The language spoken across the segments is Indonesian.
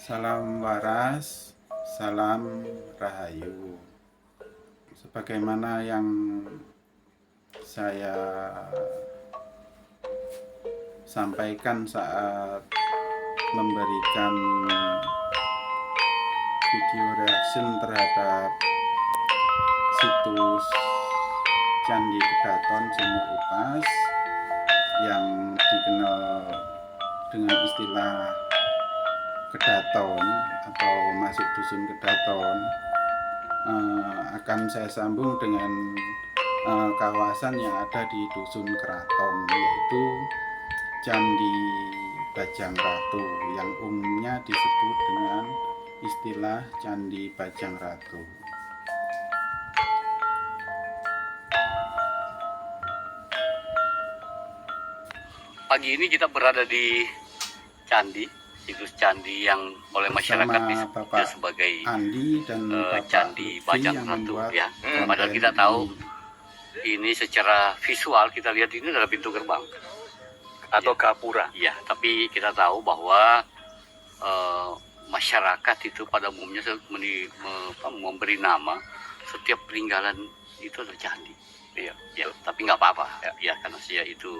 Salam waras, salam rahayu. Sebagaimana yang saya sampaikan saat memberikan video reaction terhadap situs Candi Kedaton Sumur Upas yang dikenal dengan istilah Kedaton atau masuk dusun Kedaton, akan saya sambung dengan kawasan yang ada di dusun Keraton, yaitu Candi Bajang Ratu yang umumnya disebut dengan istilah Candi Bajang Ratu. Pagi ini kita berada di candi, situs candi yang oleh masyarakat disebut sebagai Andi dan Candi Bajang Ratu ya. Padahal kita tahu ini secara visual kita lihat ini adalah pintu gerbang atau gapura. Ya, tapi kita tahu bahwa masyarakat itu pada umumnya memberi nama setiap peninggalan itu adalah candi. Iya, ya, tapi nggak apa-apa ya karena saya itu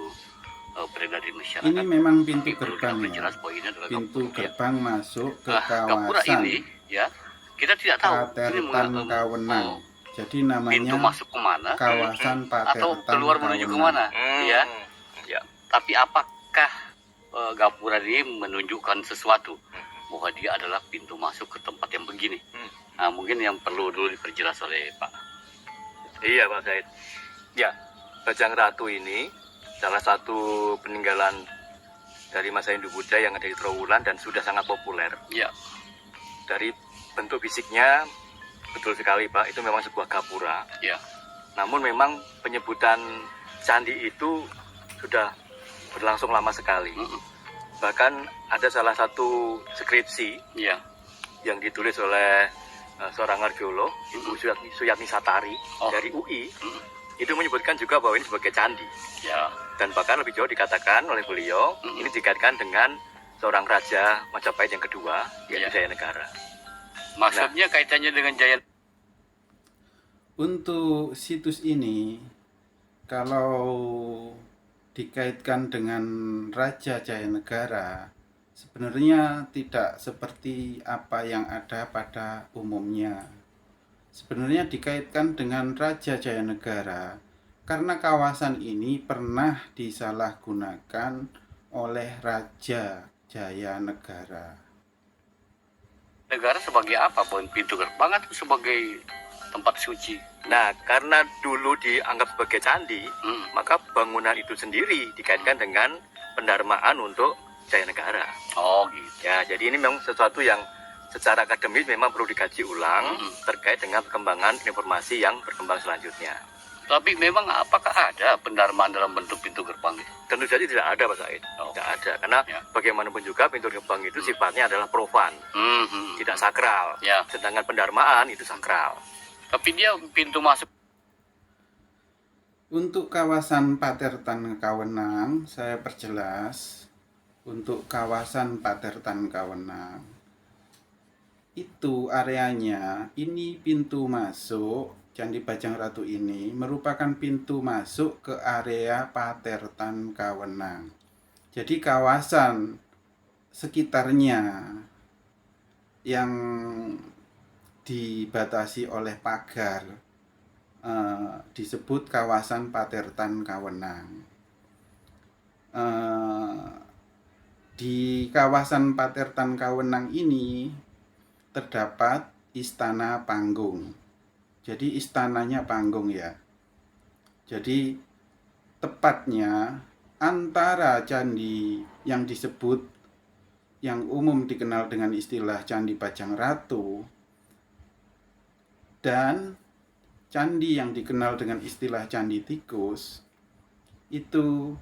beredar di masyarakat. Ini memang pintu gerbang ya. Jelas bahwa ini adalah pintu gerbang masuk ke gapura kawasan ini ya. Kita tidak tahu Patertan Kawenang. Jadi namanya pintu masuk kemana, kawasan Patertan atau keluar menuju kemana, ya. Ya. Tapi apakah gapura ini menunjukkan sesuatu bahwa dia adalah pintu masuk ke tempat yang begini? Nah, mungkin yang perlu dulu diperjelas oleh Pak. Iya Pak Said. Ya, Bajang Ratu ini salah satu peninggalan dari masa Hindu Buddha yang ada di Trowulan dan sudah sangat populer. Ya. Dari bentuk fisiknya betul sekali Pak, itu memang sebuah gapura. Ya. Namun memang penyebutan candi itu sudah berlangsung lama sekali. Bahkan ada salah satu skripsi Ya. yang ditulis oleh seorang arkeolog, Ibu Suyatni Satari dari UI. Itu menyebutkan juga bahwa ini sebagai candi. Ya. Dan bahkan lebih jauh dikatakan oleh beliau, ini dikaitkan dengan seorang raja Majapahit yang kedua, yaitu Jayanegara. Maksudnya kaitannya dengan Jaya. Untuk situs ini, kalau dikaitkan dengan Raja Jayanegara, sebenarnya tidak seperti apa yang ada pada umumnya. Sebenarnya dikaitkan dengan Raja Jayanegara karena kawasan ini pernah disalahgunakan oleh Raja Jayanegara. Negara sebagai apa? Pintu gerbang atau sebagai tempat suci? Nah, karena dulu dianggap sebagai candi, maka bangunan itu sendiri dikaitkan dengan pendarmaan untuk Jayanegara. Oh gitu. Ya, jadi ini memang sesuatu yang secara akademis memang perlu dikaji ulang terkait dengan perkembangan informasi yang berkembang selanjutnya. Tapi memang apakah ada pendarmaan dalam bentuk pintu gerbang itu? Tentu saja tidak ada Pak Said. Tidak ada, karena bagaimanapun juga pintu gerbang itu sifatnya adalah profan, tidak sakral. Ya. Sedangkan pendarmaan itu sakral. Tapi dia pintu masuk. Untuk kawasan Patertan Kawenang, saya perjelas. Untuk kawasan Patertan Kawenang, itu areanya, ini pintu masuk Candi Bajang Ratu ini merupakan pintu masuk ke area Patertan Kawenang. Jadi kawasan sekitarnya yang dibatasi oleh pagar disebut kawasan Patertan Kawenang. Di kawasan Patertan Kawenang ini terdapat Istana Panggung. Jadi istananya Panggung ya. Jadi tepatnya antara candi yang disebut, yang umum dikenal dengan istilah Candi Bajang Ratu, dan candi yang dikenal dengan istilah Candi Tikus, itu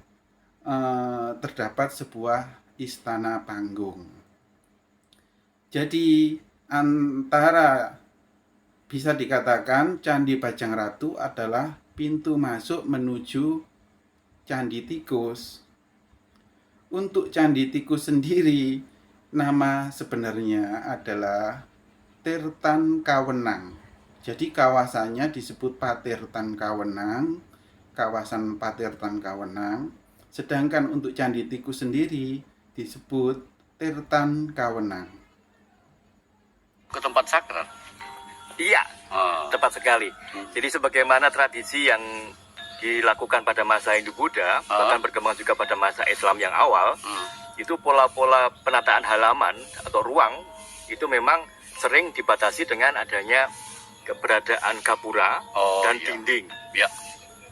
terdapat sebuah Istana Panggung. Jadi antara, bisa dikatakan Candi Bajang Ratu adalah pintu masuk menuju Candi Tikus. Untuk Candi Tikus sendiri nama sebenarnya adalah Tirtan Kawenang. Jadi kawasannya disebut Patirtan Kawenang, kawasan Patirtan Kawenang. Sedangkan untuk Candi Tikus sendiri disebut Tirtan Kawenang. Ke tempat sakral. Iya, tepat sekali. Jadi sebagaimana tradisi yang dilakukan pada masa Hindu Buddha, bahkan berkembang juga pada masa Islam yang awal, itu pola-pola penataan halaman atau ruang itu memang sering dibatasi dengan adanya keberadaan gapura dan dinding. Ya.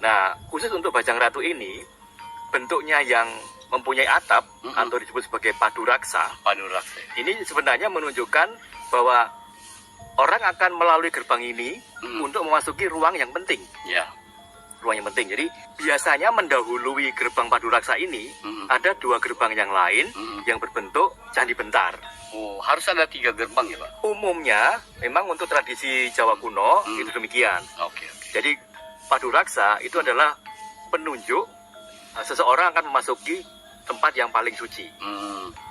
Nah, khusus untuk Bajang Ratu ini, bentuknya yang mempunyai atap atau disebut sebagai paduraksa. Paduraksa. Ini sebenarnya menunjukkan bahwa orang akan melalui gerbang ini untuk memasuki ruang yang penting. Ya. Ruang yang penting. Jadi biasanya mendahului gerbang paduraksa ini ada 2 gerbang yang lain yang berbentuk candi bentar. Oh, harus ada 3 gerbang ya, Pak? Umumnya memang untuk tradisi Jawa kuno itu demikian. Oke. Jadi paduraksa itu adalah penunjuk seseorang akan memasuki tempat yang paling suci.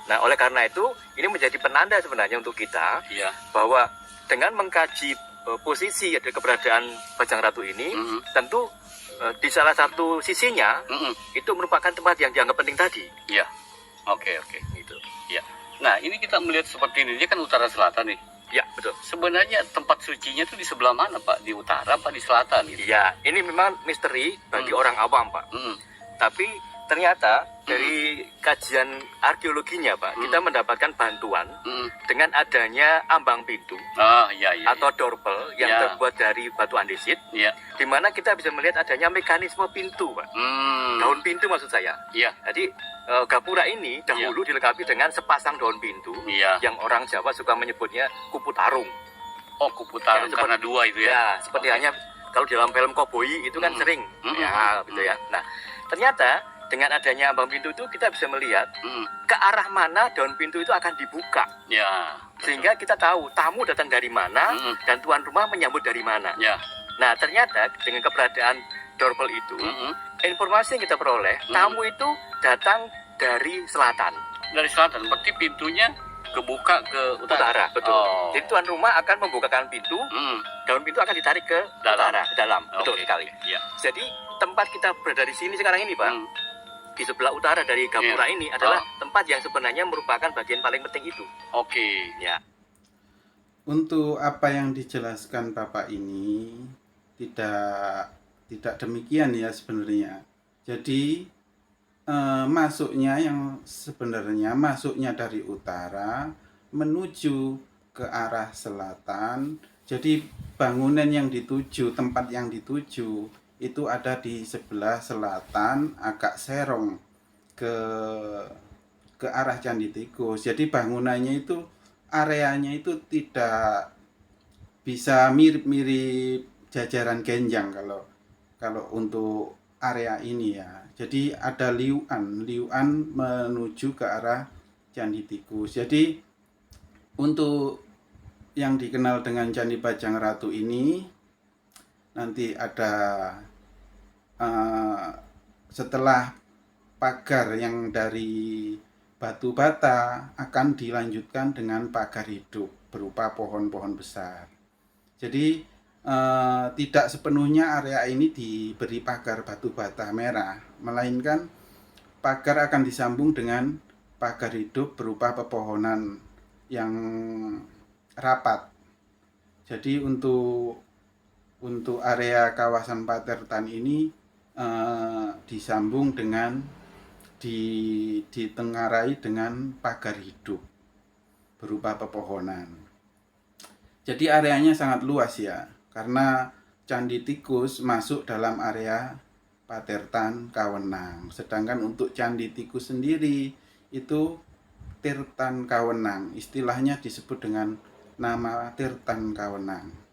Nah, oleh karena itu ini menjadi penanda sebenarnya untuk kita bahwa dengan mengkaji posisi dari keberadaan Bajang Ratu ini, tentu di salah satu sisinya itu merupakan tempat yang dianggap penting tadi. Iya. Oke. Gitu. Ya. Nah, ini kita melihat seperti ini, dia kan utara selatan nih. Ya, betul. Sebenarnya tempat sucinya itu di sebelah mana, Pak? Di utara apa di selatan? Gitu? Iya, ini memang misteri bagi orang awam, Pak. Tapi ternyata dari kajian arkeologinya, Pak, kita mendapatkan bantuan dengan adanya ambang pintu atau doorbell yang terbuat dari batu andesit, di mana kita bisa melihat adanya mekanisme pintu, Pak. Daun pintu maksud saya. Jadi gapura ini dahulu dilengkapi dengan sepasang daun pintu yang orang Jawa suka menyebutnya kupu tarung. Oh, kupu tarung karena 2 itu ya? Ya, seperti hanya kalau di dalam film koboi itu kan sering, gitu ya. Nah, ternyata dengan adanya ambang pintu itu kita bisa melihat ke arah mana daun pintu itu akan dibuka. Ya. Sehingga kita tahu tamu datang dari mana dan tuan rumah menyambut dari mana. Nah, ternyata dengan keberadaan doorbell itu, informasi yang kita peroleh, tamu itu datang dari selatan. Dari selatan, berarti pintunya kebuka ke utara. Betul. Jadi tuan rumah akan membukakan pintu, daun pintu akan ditarik ke utara, ke dalam. Betul sekali. Jadi tempat kita berada di sini sekarang ini, Pak, di sebelah utara dari gapura ini adalah tempat yang sebenarnya merupakan bagian paling penting itu. Ya. Untuk apa yang dijelaskan Bapak ini tidak demikian ya sebenarnya. Jadi masuknya yang sebenarnya masuknya dari utara menuju ke arah selatan. Jadi bangunan yang dituju, tempat yang dituju itu ada di sebelah selatan, agak serong ke arah Candi Tikus. Jadi bangunannya itu, areanya itu tidak bisa mirip-mirip jajaran Genjang kalau untuk area ini ya. Jadi ada liuan menuju ke arah Candi Tikus. Jadi untuk yang dikenal dengan Candi Bajang Ratu ini nanti ada setelah pagar yang dari batu bata akan dilanjutkan dengan pagar hidup berupa pohon-pohon besar. Jadi tidak sepenuhnya area ini diberi pagar batu bata merah, melainkan pagar akan disambung dengan pagar hidup berupa pepohonan yang rapat. Jadi untuk area kawasan Patirtan ini disambung dengan ditengarai dengan pagar hidup berupa pepohonan. Jadi areanya sangat luas ya, karena Candi Tikus masuk dalam area Patirtan Kawenang. Sedangkan untuk Candi Tikus sendiri itu Tirtan Kawenang, istilahnya disebut dengan nama Tirtan Kawenang.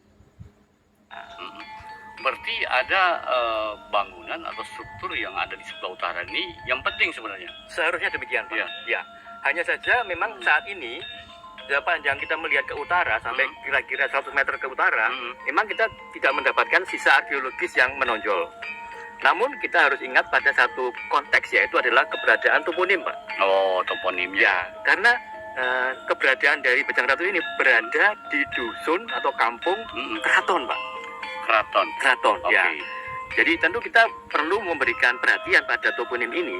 Berarti ada bangunan atau struktur yang ada di sebelah utara ini yang penting sebenarnya. Seharusnya demikian, Pak. Ya. Hanya saja memang saat ini sepanjang kita melihat ke utara sampai kira-kira 100 meter ke utara, memang kita tidak mendapatkan sisa arkeologis yang menonjol. Namun kita harus ingat pada satu konteks, yaitu adalah keberadaan toponim, Pak. Oh, toponim ya. Karena keberadaan dari Bajang Ratu ini berada di dusun atau kampung Keraton, Pak. Keraton, Oke. ya. Jadi tentu kita perlu memberikan perhatian pada toponim ini.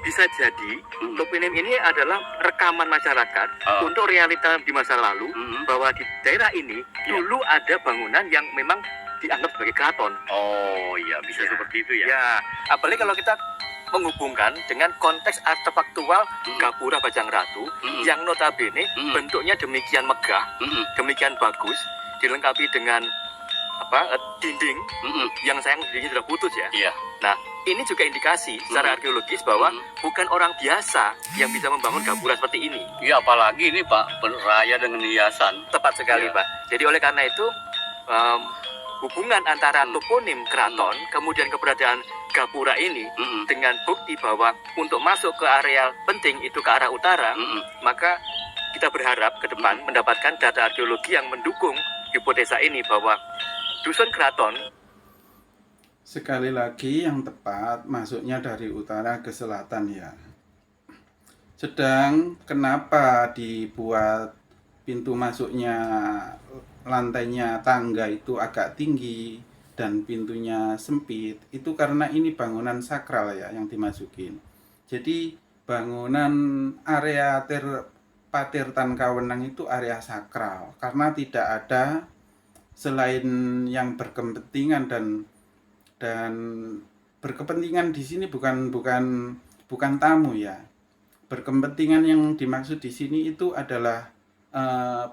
Bisa jadi toponim ini adalah rekaman masyarakat untuk realita di masa lalu, bahwa di daerah ini dulu ada bangunan yang memang dianggap sebagai keraton. Oh iya, bisa seperti itu ya. Ya, apalagi kalau kita menghubungkan dengan konteks artefaktual Gapura Bajang Ratu yang notabene bentuknya demikian megah, demikian bagus, dilengkapi dengan dinding yang sayang dindingnya sudah putus ya. Iya. Nah, ini juga indikasi secara arkeologis bahwa bukan orang biasa yang bisa membangun gapura seperti ini. Iya, apalagi ini Pak, beraya dengan hiasan. Tepat sekali, Iya. Pak. Jadi oleh karena itu hubungan antara toponim keraton kemudian keberadaan gapura ini dengan bukti bahwa untuk masuk ke area penting itu ke arah utara, maka kita berharap ke depan mendapatkan data arkeologi yang mendukung hipotesa ini bahwa dusun keraton. Sekali lagi yang tepat masuknya dari utara ke selatan ya. Sedang kenapa dibuat pintu masuknya lantainya tangga itu agak tinggi dan pintunya sempit, itu karena ini bangunan sakral ya yang dimasukin. Jadi bangunan area Patirtan Kawenang itu area sakral karena tidak ada selain yang berkepentingan dan berkepentingan di sini bukan tamu ya. Berkepentingan yang dimaksud di sini itu adalah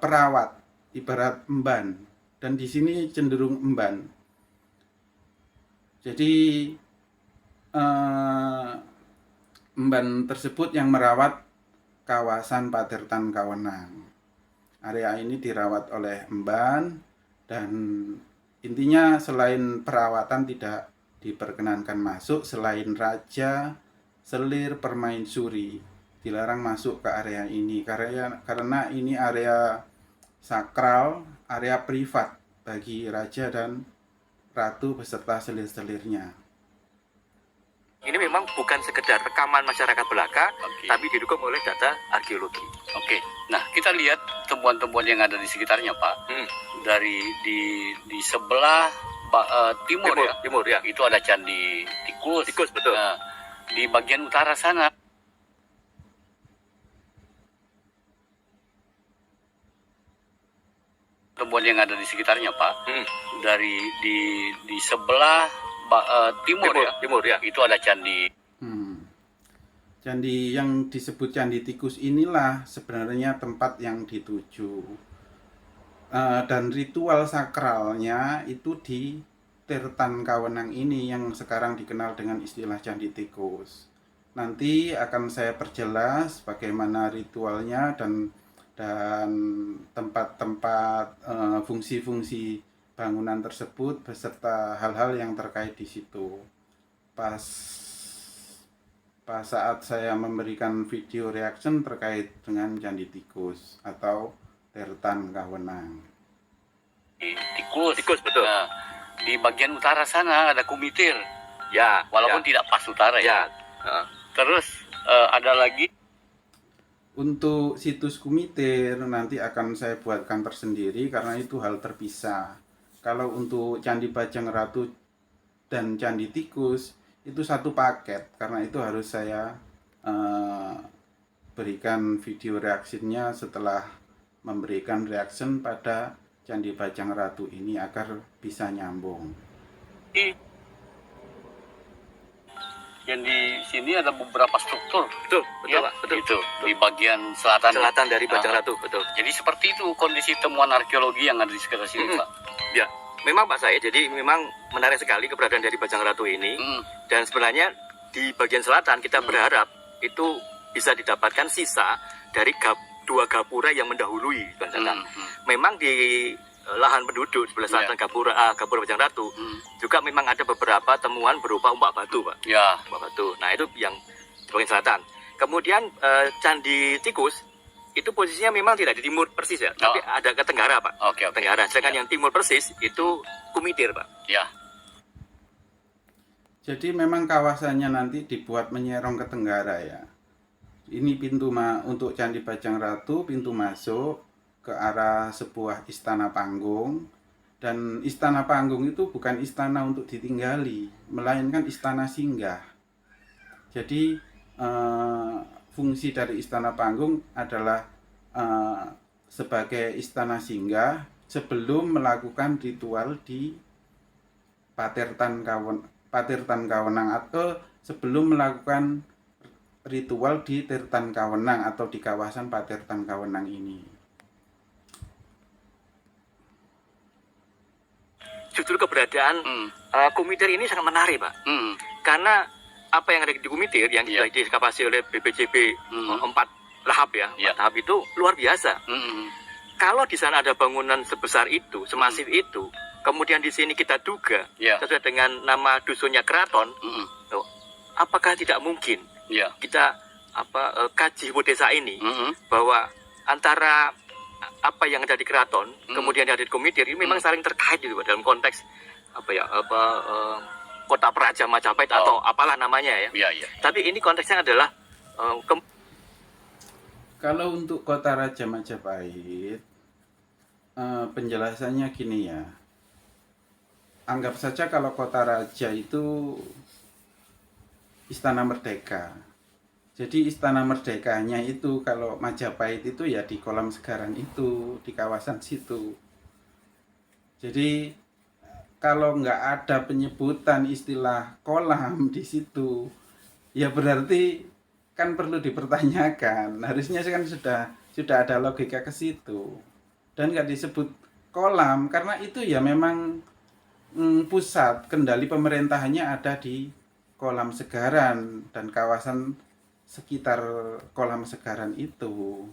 perawat, ibarat emban, dan di sini cenderung emban. Jadi emban tersebut yang merawat kawasan Patirtan Kawenang. Area ini dirawat oleh emban. Dan intinya selain perawatan tidak diperkenankan masuk, selain raja, selir, permaisuri dilarang masuk ke area ini karena ini area sakral, area privat bagi raja dan ratu beserta selir-selirnya. Ini memang bukan sekedar rekaman masyarakat belaka, tapi didukung oleh data arkeologi. Oke. Nah, kita lihat temuan-temuan yang ada di sekitarnya, Pak. Dari di sebelah timur ya, itu ada Candi Tikus. Tikus, betul. Nah, di bagian utara sana temuan yang ada di sekitarnya, Pak. Dari di sebelah timur ya, itu ada Candi. Candi yang disebut Candi Tikus inilah sebenarnya tempat yang dituju. Dan ritual sakralnya itu di Tirtan Kawenang ini yang sekarang dikenal dengan istilah Candi Tikus. Nanti akan saya perjelas bagaimana ritualnya dan tempat-tempat fungsi-fungsi bangunan tersebut beserta hal-hal yang terkait di situ. Pas saat saya memberikan video reaction terkait dengan Candi Tikus atau Tirtan Kawenang. Tikus betul. Nah, di bagian utara sana ada kumitir. Ya, walaupun tidak pas utara ya. Terus ada lagi untuk situs kumitir nanti akan saya buatkan tersendiri karena itu hal terpisah. Kalau untuk Candi Bajang Ratu dan Candi Tikus itu satu paket, karena itu harus saya berikan video reaksinya setelah memberikan reaction pada Candi Bajang Ratu ini agar bisa nyambung. Yang di sini ada beberapa struktur. Betul, ya, Pak. Betul. Itu di bagian selatan dari Bajang Ratu, betul. Jadi seperti itu kondisi temuan arkeologi yang ada di sekitar sini, Pak. Ya, memang Pak Said, jadi memang menarik sekali keberadaan dari Bajang Ratu ini. Dan sebenarnya di bagian selatan kita berharap itu bisa didapatkan sisa dari dua gapura yang mendahului Memang di lahan penduduk di sebelah selatan Gapura Bajang Ratu juga memang ada beberapa temuan berupa umpak batu, Pak. Ya, umpak batu. Nah, itu yang di bagian selatan. Kemudian Candi Tikus itu posisinya memang tidak di timur persis ya, tapi ada ke tenggara, Pak. Oke. Tenggara. Sedangkan yang timur persis itu kumitir, Pak. Ya. Jadi memang kawasannya nanti dibuat menyerong ke tenggara ya. Ini untuk Candi Bajang Ratu, pintu masuk ke arah sebuah istana panggung. Dan istana panggung itu bukan istana untuk ditinggali, melainkan istana singgah. Jadi fungsi dari istana panggung adalah sebagai istana singgah sebelum melakukan ritual di Patirtan Kawenang atau sebelum melakukan ritual di Tirtan Kawenang atau di kawasan Patirtan Kawenang ini. Justru keberadaan Kumitir ini sangat menarik, Pak. Karena apa yang ada di Kumitir yang sudah diekskavasi oleh BPJB 4 tahap ya, 4 tahap itu luar biasa. Kalau di sana ada bangunan sebesar itu, semasif itu, kemudian di sini kita duga sesuai dengan nama dusunnya keraton, apakah tidak mungkin kita kaji desa ini bahwa antara apa yang ada di keraton kemudian ada di Kumitir ini memang saling terkait gitu dalam konteks kota Praja Majapahit atau apalah namanya ya. Tapi ini konteksnya adalah kalau untuk kota Raja Majapahit penjelasannya gini ya. Anggap saja kalau kota raja itu Istana Merdeka. Jadi Istana Merdekanya itu kalau Majapahit itu ya di Kolam Segaran itu, di kawasan situ. Jadi kalau nggak ada penyebutan istilah kolam di situ, ya berarti kan perlu dipertanyakan. Harusnya kan sudah ada logika ke situ. Dan nggak disebut kolam karena itu ya memang pusat kendali pemerintahannya ada di Kolam Segaran dan kawasan sekitar Kolam Segaran itu.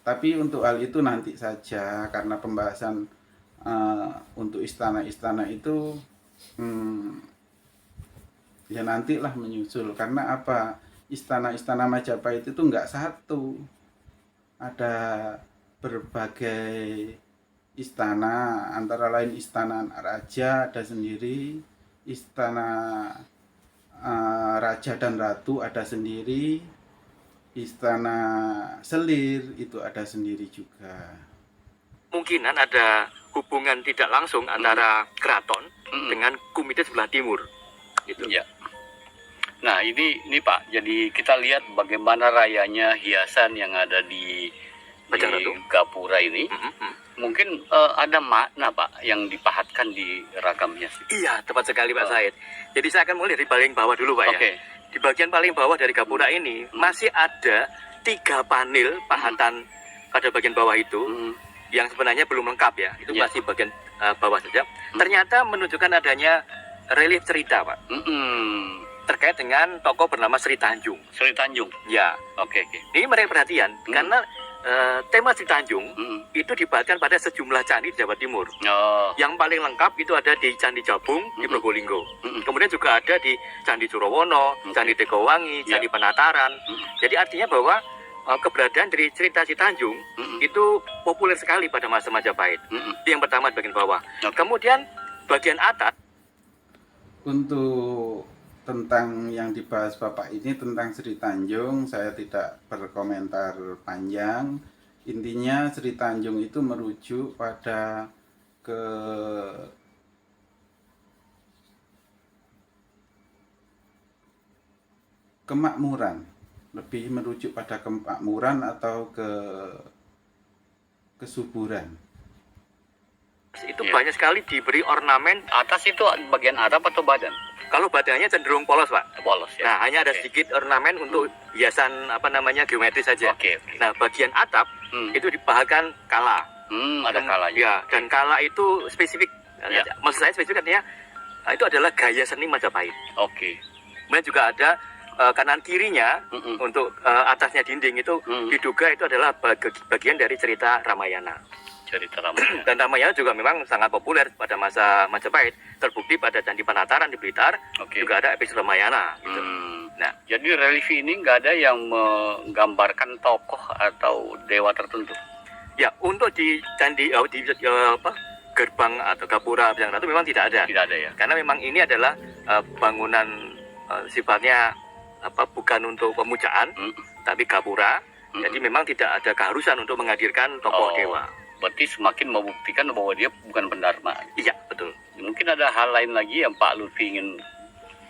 Tapi untuk hal itu nanti saja karena pembahasan untuk istana-istana itu ya nantilah menyusul. Karena apa? Istana-istana Majapahit itu enggak satu. Ada berbagai istana, antara lain Istana Raja ada sendiri, Istana Raja dan Ratu ada sendiri, Istana Selir itu ada sendiri juga. Kemungkinan ada hubungan tidak langsung antara keraton dengan Kumitir sebelah timur, gitu. Ya. Nah ini Pak, jadi kita lihat bagaimana rayanya hiasan yang ada di Gapura ini. Mungkin ada makna Pak yang dipahatkan di ragam hias. Iya, tepat sekali Pak Said. Jadi saya akan mulai dari paling bawah dulu Pak ya. Di bagian paling bawah dari Gapura ini masih ada 3 panel pahatan pada bagian bawah itu yang sebenarnya belum lengkap ya. Itu masih bagian bawah saja. Ternyata menunjukkan adanya relief cerita Pak. Terkait dengan tokoh bernama Sri Tanjung. Sri Tanjung. Ya. Oke. Ini menarik perhatian karena tema Sri Tanjung itu dibahatkan pada sejumlah candi di Jawa Timur. Yang paling lengkap itu ada di Candi Jabung di Probolinggo. Kemudian juga ada di Candi Surowono, Candi Tegowangi, Candi Penataran. Jadi artinya bahwa keberadaan dari cerita Sri Tanjung itu populer sekali pada masa Majapahit. Itu yang pertama di bagian bawah. Kemudian bagian atas untuk tentang yang dibahas Bapak ini tentang Sri Tanjung, saya tidak berkomentar panjang. Intinya Sri Tanjung itu merujuk pada kemakmuran, lebih merujuk pada kemakmuran atau kesuburan. Itu banyak sekali diberi ornamen. Atas itu bagian atap atau badan? Kalau badannya cenderung polos Pak. Polos ya. Nah hanya ada sedikit ornamen untuk hiasan geometris saja. Nah bagian atap itu dibahakan kala. Ada kalanya. Ya, dan kala itu spesifik. Maksud saya spesifik artinya itu adalah gaya seni Majapahit. Kemudian juga ada kanan kirinya untuk atasnya dinding itu diduga itu adalah bagian dari cerita Ramayana. Dan Ramayana juga memang sangat populer pada masa Majapahit. Terbukti pada Candi Penataran di Blitar juga ada episode Ramayana. Gitu. Nah, jadi relief ini nggak ada yang menggambarkan tokoh atau dewa tertentu. Ya, untuk di candi gerbang atau Gapura Bajang Ratu memang tidak ada. Tidak ada ya. Karena memang ini adalah bangunan sifatnya bukan untuk pemujaan, tapi gapura. Jadi memang tidak ada keharusan untuk menghadirkan tokoh dewa. Berarti semakin membuktikan bahwa dia bukan pendharma. Iya, betul. Mungkin ada hal lain lagi yang Pak Lutfi ingin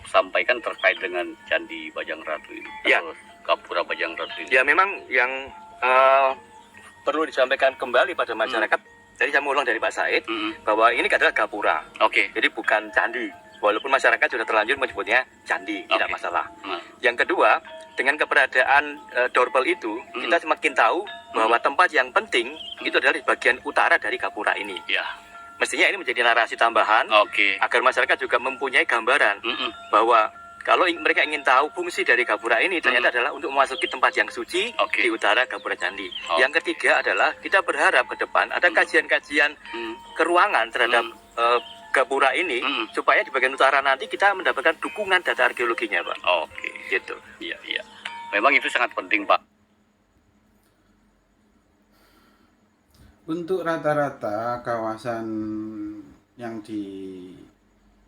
sampaikan terkait dengan Candi Bajang Ratu ini, Ya. atau Gapura Bajang Ratu ini. Ya memang yang perlu disampaikan kembali pada masyarakat, tadi saya ulang dari Pak Said, bahwa ini adalah gapura. Oke. Jadi bukan candi. Walaupun masyarakat sudah terlanjur menyebutnya candi, tidak masalah. Yang kedua, dengan keberadaan doorbell itu, kita semakin tahu bahwa tempat yang penting itu adalah di bagian utara dari gapura ini. Ya. Mestinya ini menjadi narasi tambahan agar masyarakat juga mempunyai gambaran bahwa kalau mereka ingin tahu fungsi dari gapura ini ternyata adalah untuk memasuki tempat yang suci di utara gapura candi. Yang ketiga adalah kita berharap ke depan ada kajian-kajian keruangan terhadap gapura ini supaya di bagian utara nanti kita mendapatkan dukungan data arkeologinya, Pak. Oke. Gitu. Iya, iya. Memang itu sangat penting, Pak. Untuk rata-rata kawasan yang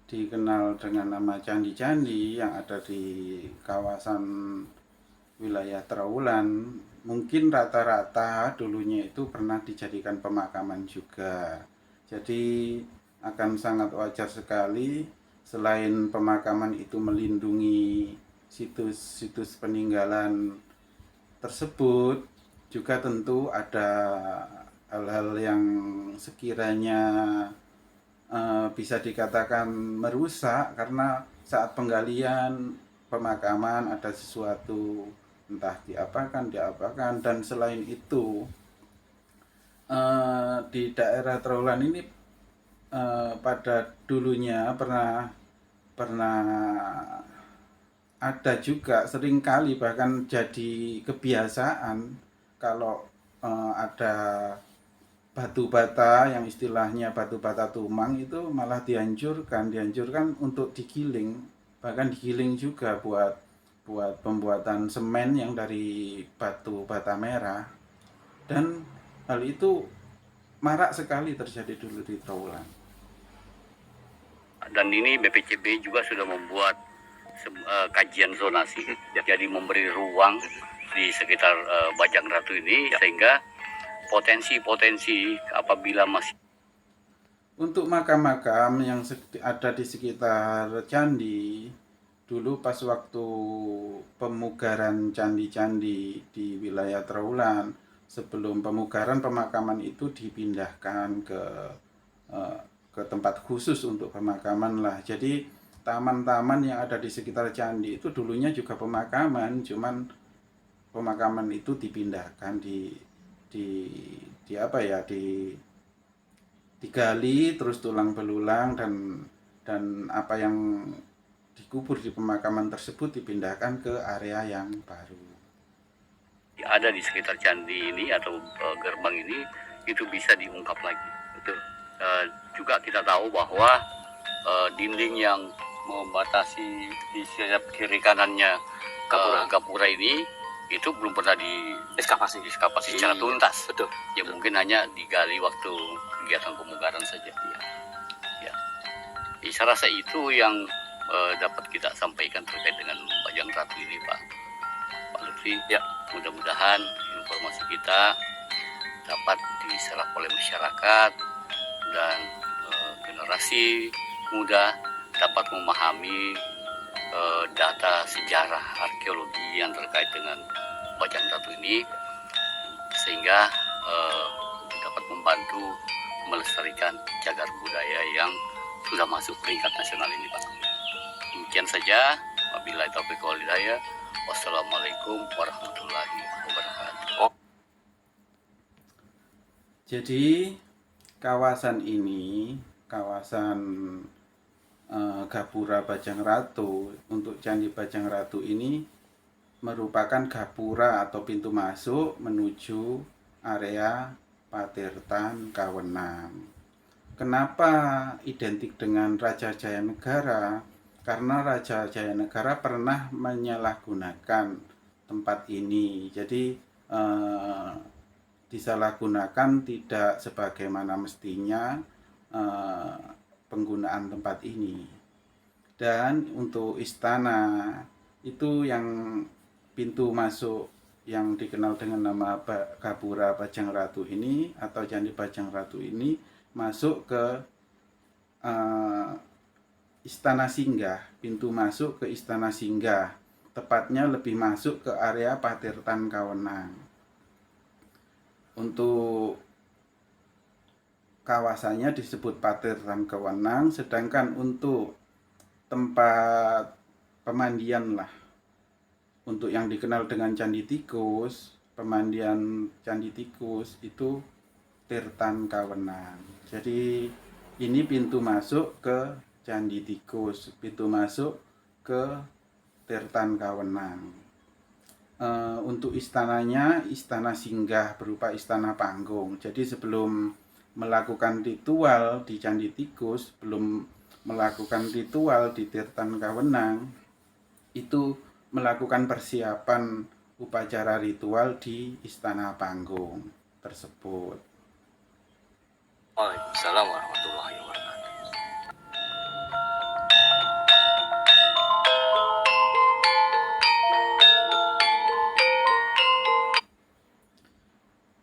dikenal dengan nama candi-candi yang ada di kawasan wilayah Trowulan, mungkin rata-rata dulunya itu pernah dijadikan pemakaman juga. Jadi akan sangat wajar sekali selain pemakaman itu melindungi situs-situs peninggalan tersebut, juga tentu ada hal-hal yang sekiranya bisa dikatakan merusak karena saat penggalian pemakaman ada sesuatu entah diapakan dan selain itu di daerah Trowulan ini pada dulunya pernah ada juga seringkali bahkan jadi kebiasaan kalau ada batu bata yang istilahnya batu bata tumang itu malah dianjurkan untuk digiling, bahkan digiling juga buat pembuatan semen yang dari batu bata merah, dan hal itu marak sekali terjadi dulu di Trowulan. Dan ini BPCB juga sudah membuat kajian zonasi, jadi memberi ruang di sekitar Bajang Ratu ini sehingga potensi apabila masih untuk makam-makam yang ada di sekitar candi dulu pas waktu pemugaran candi-candi di wilayah Trowulan, sebelum pemugaran pemakaman itu dipindahkan ke tempat khusus untuk pemakaman lah. Jadi taman-taman yang ada di sekitar candi itu dulunya juga pemakaman, cuman pemakaman itu dipindahkan digali terus tulang belulang dan apa yang dikubur di pemakaman tersebut dipindahkan ke area yang baru. Ada di sekitar candi ini atau gerbang ini itu bisa diungkap lagi. Betul. Juga kita tahu bahwa dinding yang membatasi di setiap kiri kanannya gapura ini itu belum pernah dieskavasi secara tuntas. Betul. Ya mungkin hanya digali waktu kegiatan pemugaran saja. Ya. Saya rasa itu yang dapat kita sampaikan terkait dengan Bajang Ratu ini, Pak Lutfi. Ya, mudah-mudahan informasi kita dapat diserap oleh masyarakat dan generasi muda dapat memahami data sejarah arkeologi yang terkait dengan Bajang Ratu ini sehingga dapat membantu melestarikan cagar budaya yang sudah masuk peringkat nasional ini, Pak. Demikian saja. Wabillahi taufiq wal hidayah. Wassalamualaikum warahmatullahi wabarakatuh. Jadi kawasan ini, kawasan Gapura Bajang Ratu, untuk Candi Bajang Ratu ini merupakan gapura atau pintu masuk menuju area Patirtan Kawenang. Kenapa identik dengan Raja Jayanegara? Karena Raja Jayanegara pernah menyalahgunakan tempat ini. Jadi disalahgunakan tidak sebagaimana mestinya penggunaan tempat ini. Dan untuk istana itu yang pintu masuk yang dikenal dengan nama Gapura Bajang Ratu ini atau Candi Bajang Ratu ini masuk ke Istana Singgah, pintu masuk ke Istana Singgah, tepatnya lebih masuk ke area Patirtan Kawenang. Untuk kawasannya disebut Patirtan Kawenang, sedangkan untuk tempat pemandian lah, untuk yang dikenal dengan Candi Tikus, pemandian Candi Tikus itu Tirtan Kawenang. Jadi ini pintu masuk ke Candi Tikus, pintu masuk ke Tirtan Kawenang. Untuk istananya, istana singgah berupa istana panggung. Jadi sebelum melakukan ritual di Candi Tikus, belum melakukan ritual di Tirtan Kawenang, itu melakukan persiapan upacara ritual di istana panggung tersebut. Waalaikumsalam warahmatullahi wabarakatuh.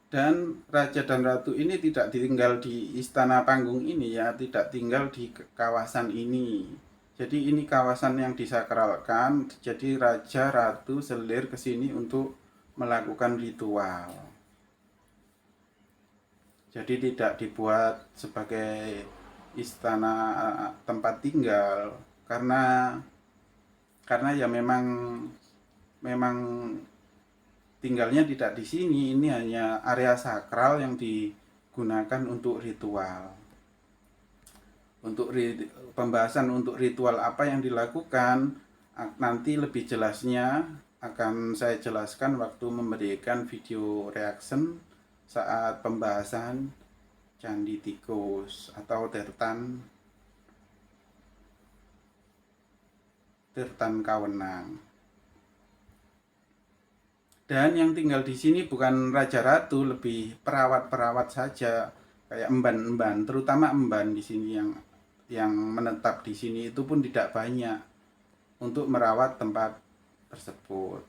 Dan raja dan ratu ini tidak tinggal di istana panggung ini ya, tidak tinggal di kawasan ini. Jadi ini kawasan yang disakralkan, jadi raja ratu selir ke sini untuk melakukan ritual. Jadi tidak dibuat sebagai istana tempat tinggal karena ya memang tinggalnya tidak di sini. Ini hanya area sakral yang digunakan untuk ritual. Untuk pembahasan untuk ritual apa yang dilakukan nanti lebih jelasnya akan saya jelaskan waktu memberikan video reaction saat pembahasan Candi Tikus atau Tirtan Kawenang. Dan yang tinggal di sini bukan raja ratu, lebih perawat-perawat saja, kayak emban-emban, terutama emban di sini yang menetap di sini itu pun tidak banyak untuk merawat tempat tersebut.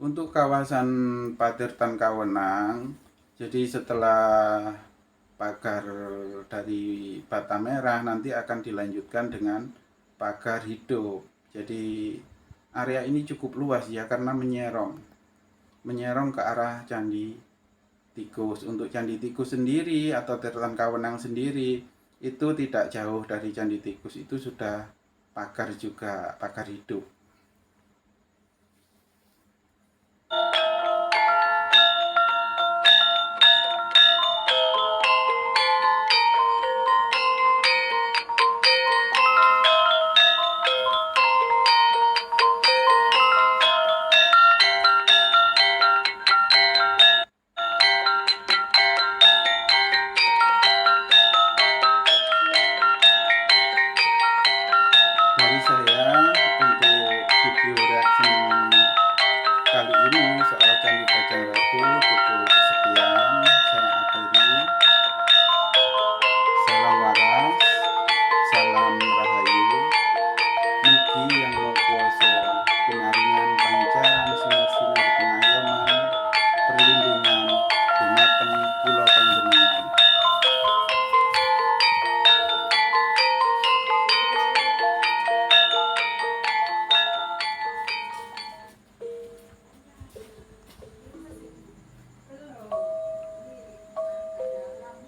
Untuk kawasan Patirtan Kawenang, jadi setelah pagar dari bata merah nanti akan dilanjutkan dengan pagar hidup. Jadi area ini cukup luas ya karena menyerong ke arah Candi Tikus. Untuk Candi Tikus sendiri atau Tirtan Kawenang sendiri itu tidak jauh dari Candi Tikus, itu sudah pagar juga, pagar hidup. Dari saya untuk video reaction kali ini soal Candi Bajang Ratu cukup sekian, saya akhiri. Salam waras, salam rahayu, mugi yang mau kuasa pinaringan pancaran sinar-sinar pengayoman perlindungan dumateng kula